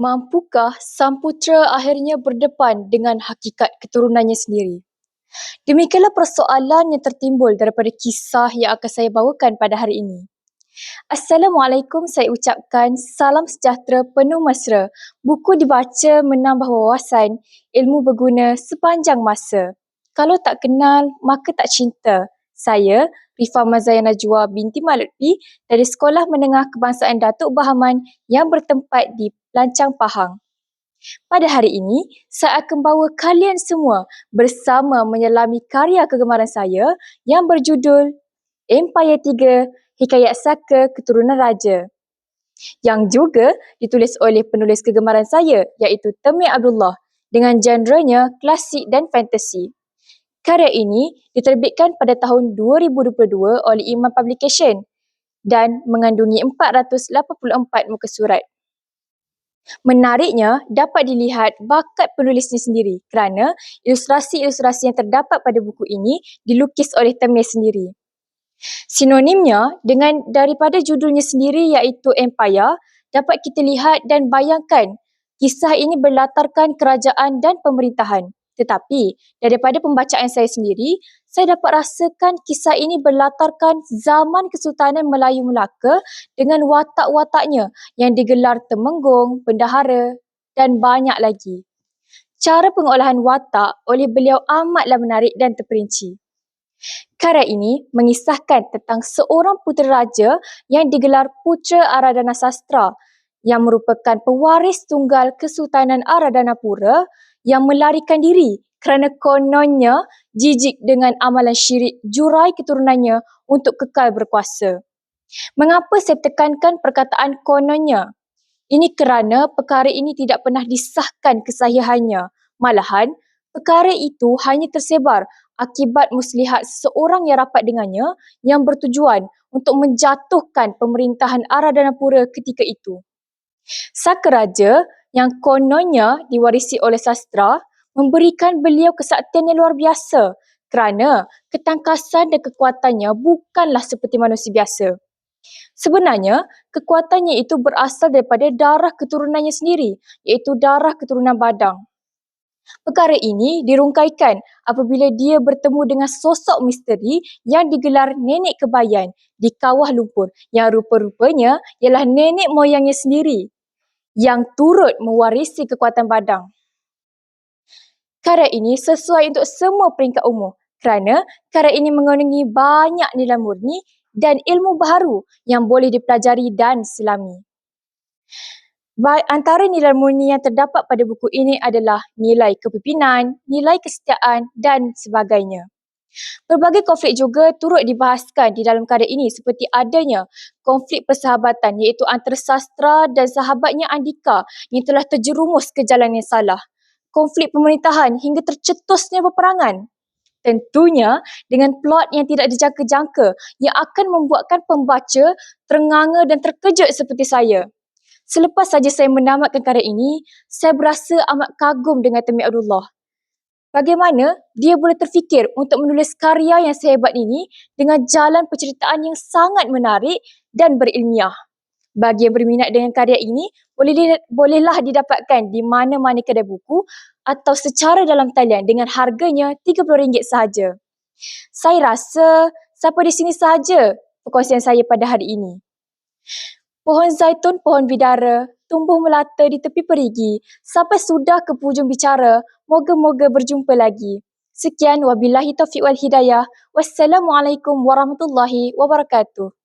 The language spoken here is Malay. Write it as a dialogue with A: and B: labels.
A: Mampukah sang putera akhirnya berdepan dengan hakikat keturunannya sendiri? Demikianlah persoalan yang tertimbul daripada kisah yang akan saya bawakan pada hari ini. Assalamualaikum, saya ucapkan salam sejahtera penuh mesra. Buku dibaca menambah wawasan, ilmu berguna sepanjang masa. Kalau tak kenal, maka tak cinta. Saya, Rifa Mazaya Najwa binti Malutfi dari Sekolah Menengah Kebangsaan Datuk Bahaman yang bertempat di Lancang Pahang. Pada hari ini, saya akan bawa kalian semua bersama menyelami karya kegemaran saya yang berjudul Empire 3, Hikayat Saka Keturunan Raja, yang juga ditulis oleh penulis kegemaran saya iaitu Temir Abdullah dengan genrenya klasik dan fantasi. Karya ini diterbitkan pada tahun 2022 oleh Iman Publication dan mengandungi 484 muka surat. Menariknya, dapat dilihat bakat penulisnya sendiri kerana ilustrasi-ilustrasi yang terdapat pada buku ini dilukis oleh Temir sendiri. Sinonimnya dengan daripada judulnya sendiri iaitu Empire, dapat kita lihat dan bayangkan kisah ini berlatarkan kerajaan dan pemerintahan. Tetapi daripada pembacaan saya sendiri, saya dapat rasakan kisah ini berlatarkan zaman Kesultanan Melayu Melaka dengan watak-wataknya yang digelar temenggung, bendahara dan banyak lagi. Cara pengolahan watak oleh beliau amatlah menarik dan terperinci. Karya ini mengisahkan tentang seorang putera raja yang digelar Putera Aradhana Sastra yang merupakan pewaris tunggal Kesultanan Aradhanapura yang melarikan diri kerana kononnya jijik dengan amalan syirik jurai keturunannya untuk kekal berkuasa. Mengapa saya tekankan perkataan kononnya? Ini kerana perkara ini tidak pernah disahkan kesahihannya. Malahan, perkara itu hanya tersebar akibat muslihat seseorang yang rapat dengannya yang bertujuan untuk menjatuhkan pemerintahan Aradhanapura ketika itu. Saka raja yang kononnya diwarisi oleh sastra memberikan beliau kesaktian yang luar biasa kerana ketangkasan dan kekuatannya bukanlah seperti manusia biasa. Sebenarnya, kekuatannya itu berasal daripada darah keturunannya sendiri, iaitu darah keturunan Badang. Perkara ini dirungkaikan apabila dia bertemu dengan sosok misteri yang digelar Nenek Kebayan di Kawah Lumpur yang rupa-rupanya ialah nenek moyangnya sendiri yang turut mewarisi kekuatan Badang. Karya ini sesuai untuk semua peringkat umur kerana karya ini mengandungi banyak nilai murni dan ilmu baharu yang boleh dipelajari dan selami. Antara nilai murni yang terdapat pada buku ini adalah nilai kepimpinan, nilai kesetiaan dan sebagainya. Berbagai konflik juga turut dibahaskan di dalam karya ini seperti adanya konflik persahabatan iaitu antara sastra dan sahabatnya Andika yang telah terjerumus ke jalan yang salah. Konflik pemerintahan hingga tercetusnya peperangan. Tentunya dengan plot yang tidak dijangka-jangka yang akan membuatkan pembaca terenganga dan terkejut seperti saya. Selepas saja saya menamatkan karya ini, saya berasa amat kagum dengan Temir Abdullah. Bagaimana dia boleh terfikir untuk menulis karya yang sehebat ini dengan jalan penceritaan yang sangat menarik dan berilmiah. Bagi yang berminat dengan karya ini, bolehlah didapatkan di mana-mana kedai buku atau secara dalam talian dengan harganya RM30 sahaja. Saya rasa sampai di sini sahaja perkongsian saya pada hari ini. Pohon zaitun, pohon bidara, tumbuh melata di tepi perigi. Sampai sudah ke hujung bicara, moga-moga berjumpa lagi. Sekian, wabillahi taufiq wal hidayah. Wassalamualaikum warahmatullahi wabarakatuh.